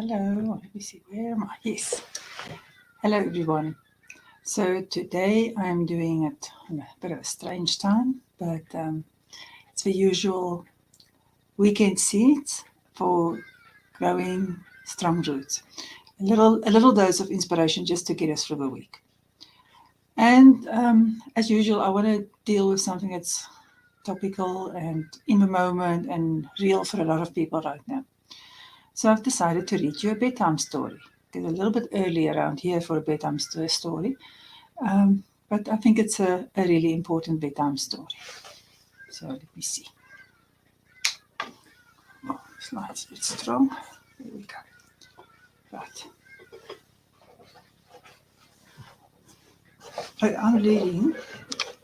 Hello, let me see, where am I? Yes. Hello, everyone. So today I'm doing it on a bit of a strange time, but it's the usual weekend seeds for growing strong roots. A little dose of inspiration just to get us through the week. And as usual, I want to deal with something that's topical and in the moment and real for a lot of people right now. So I've decided to read you a bedtime story. It's a little bit early around here for a bedtime story, but I think it's a really important bedtime story. So let me see. Oh, this light's a bit strong. There we go. Right. I'm reading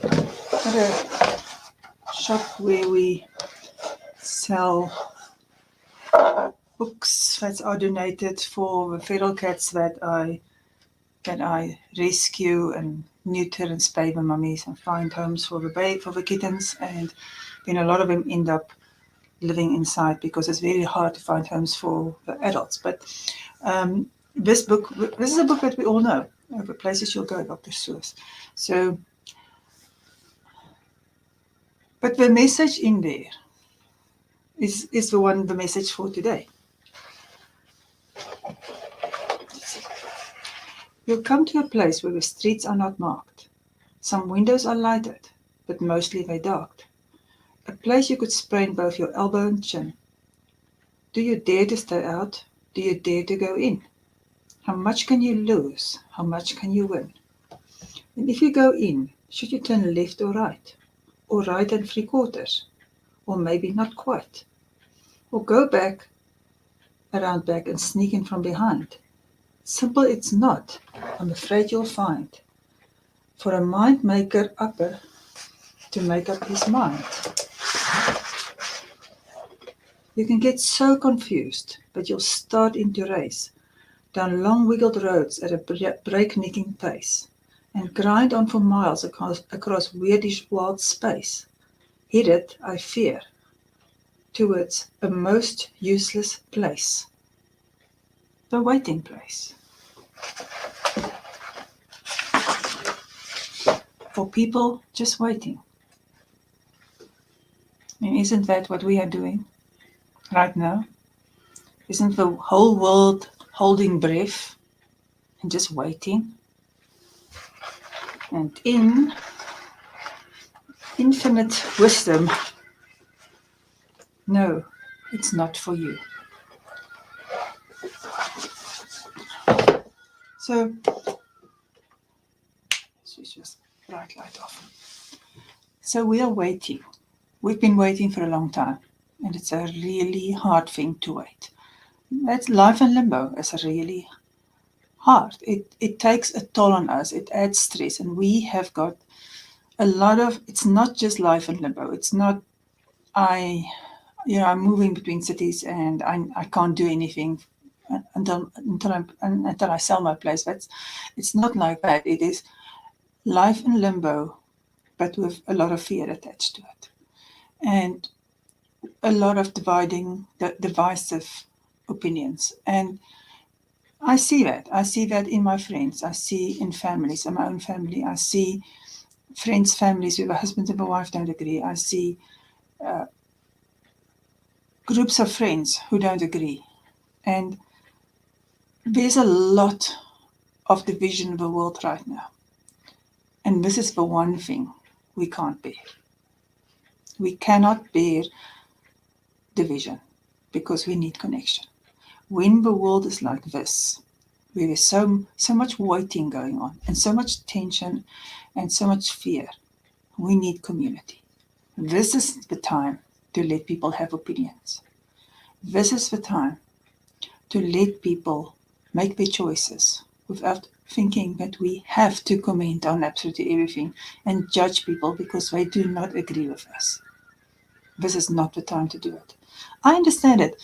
at a shop where we sell books that are donated for the feral cats that I rescue and neuter and spay the mummies and find homes for the kittens, and then a lot of them end up living inside because it's very hard to find homes for the adults. But this is a book that we all know. The places you'll go, Dr. Seuss. So, but the message in there is the message for today. You'll come to a place where the streets are not marked. Some windows are lighted, but mostly they're dark. A place you could sprain both your elbow and chin. Do you dare to stay out? Do you dare to go in? How much can you lose? How much can you win? And if you go in, should you turn left or right? Or right and 3/4? Or maybe not quite? Or go around back and sneak in from behind? Simple it's not, I'm afraid you'll find. For a mind maker upper to make up his mind. You can get so confused, but you'll start into race, down long wiggled roads at a breaknecking pace, and grind on for miles across weirdish wild space, headed, I fear, towards a most useless place. The waiting place. For people just waiting. I mean, isn't that what we are doing right now? Isn't the whole world holding breath and just waiting? And in infinite wisdom, no, it's not for you. So, switch this bright light off. So we are waiting. We've been waiting for a long time, and it's a really hard thing to wait. That's life in limbo. It's really hard. It takes a toll on us. It adds stress, and we have got a lot of. It's not just life in limbo. It's not I'm moving between cities and I can't do anything until I sell my place. It's not like that. It is life in limbo, but with a lot of fear attached to it, and a lot of divisive opinions. And I see that. I see that in my friends. I see in families, in my own family. I see friends' families where the husband and the wife don't agree. I see groups of friends who don't agree. And there's a lot of division in the world right now. And this is the one thing we can't bear. We cannot bear division because we need connection. When the world is like this, where there's so much waiting going on and so much tension and so much fear, we need community. This is the time to let people have opinions. This is the time to let people make their choices without thinking that we have to comment on absolutely everything and judge people because they do not agree with us. This is not the time to do it. I understand it.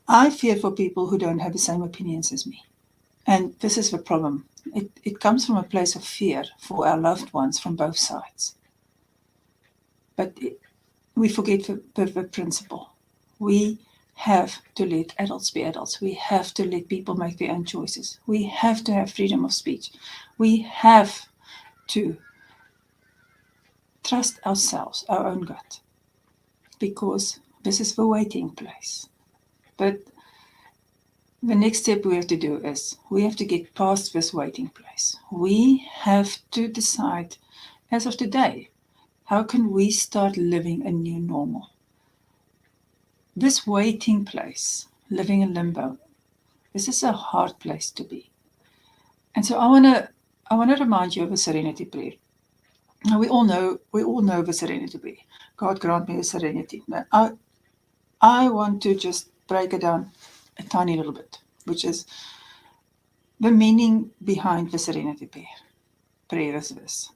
I fear for people who don't have the same opinions as me. And this is the problem. It comes from a place of fear for our loved ones from both sides. But we forget the principle. We have to let adults be adults. We have to let people make their own choices. We have to have freedom of speech. We have to trust ourselves, our own gut, because this is the waiting place. But the next step we have to do is we have to get past this waiting place. We have to decide, as of today, how can we start living a new normal? This waiting place, living in limbo, this is a hard place to be. And so I want to remind you of a serenity prayer. Now we all know the serenity prayer. God grant me the serenity. But I want to just break it down a tiny little bit, which is the meaning behind the serenity prayer. Prayer is this: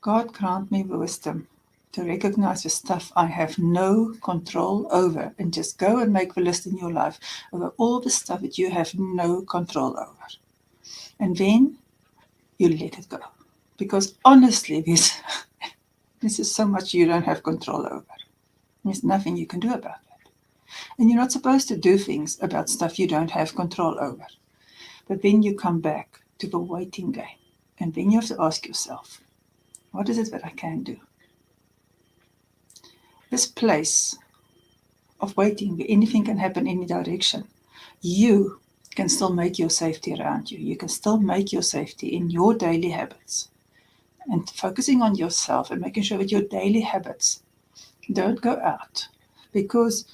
God grant me the wisdom to recognize the stuff I have no control over, and just go and make the list in your life over all the stuff that you have no control over. And then you let it go. Because honestly, this is so much you don't have control over. There's nothing you can do about it. And you're not supposed to do things about stuff you don't have control over. But then you come back to the waiting game. And then you have to ask yourself, what is it that I can do? This place of waiting, where anything can happen in any direction, you can still make your safety around you. You can still make your safety in your daily habits. And focusing on yourself and making sure that your daily habits don't go out. Because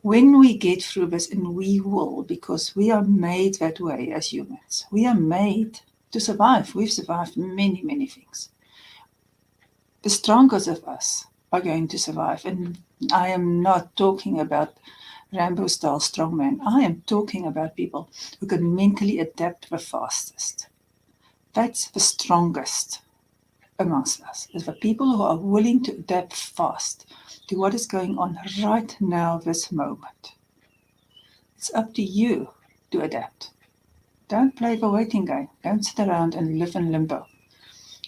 when we get through this, and we will, because we are made that way as humans, we are made to survive. We've survived many, many things. The strongest of us are going to survive. And I am not talking about Rambo-style strongman. I am talking about people who can mentally adapt the fastest. That's the strongest amongst us, is the people who are willing to adapt fast to what is going on right now, this moment. It's up to you to adapt. Don't play the waiting game. Don't sit around and live in limbo.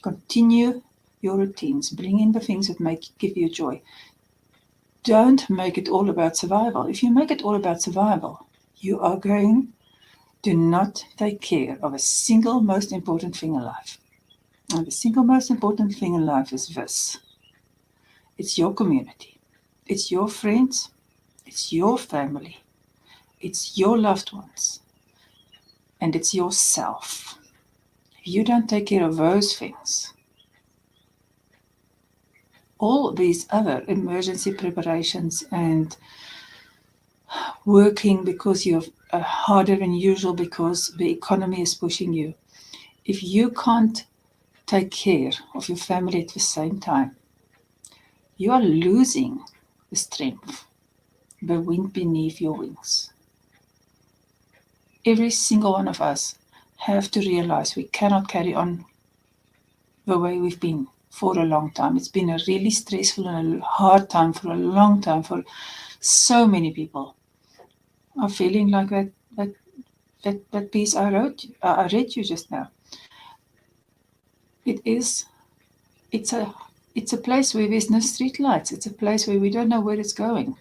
Continue your routines. Bring in the things that give you joy. Don't make it all about survival. If you make it all about survival, you are going to not take care of a single most important thing in life. And the single most important thing in life is this. It's your community. It's your friends. It's your family. It's your loved ones. And it's yourself. If you don't take care of those things, all these other emergency preparations and working because you're harder than usual because the economy is pushing you, if you can't take care of your family at the same time, you are losing the strength, the wind beneath your wings. Every single one of us have to realize we cannot carry on the way we've been for a long time. It's been a really stressful and a hard time for a long time for so many people. Are feeling like that piece I read you just now. It's a place where there's no street lights. It's a place where we don't know where it's going.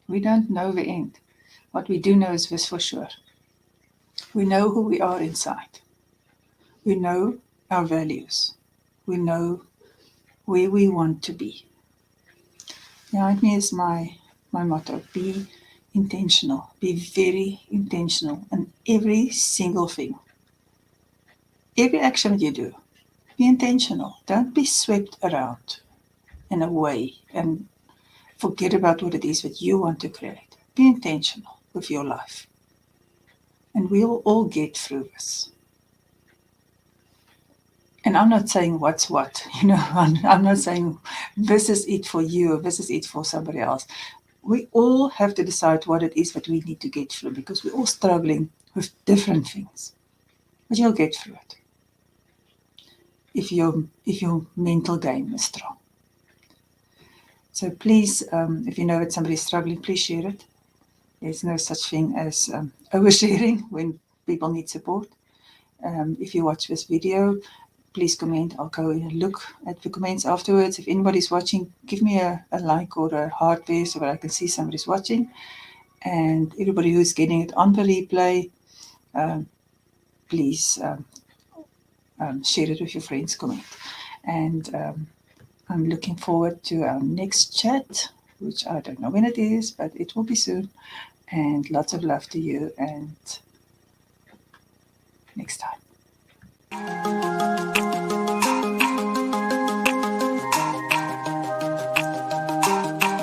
We don't know the end. What we do know is this for sure. We know who we are inside. We know our values. We know where we want to be. Behind me is my motto: be intentional. Be very intentional in every single thing. Every action that you do, be intentional. Don't be swept around and away and forget about what it is that you want to create. Be intentional with your life. And we'll all get through this. And I'm not saying what's what, I'm not saying this is it for you or this is it for somebody else. We all have to decide what it is that we need to get through, because we're all struggling with different things. But you'll get through it if your mental game is strong. So please, if you know that somebody's struggling, please share it. There's no such thing as oversharing when people need support. If you watch this video, please comment. I'll go and look at the comments afterwards. If anybody's watching, give me a like or a heart there so that I can see somebody's watching. And everybody who's getting it on the replay, please share it with your friends, comment. And I'm looking forward to our next chat, which I don't know when it is, but it will be soon. And lots of love to you, and next time.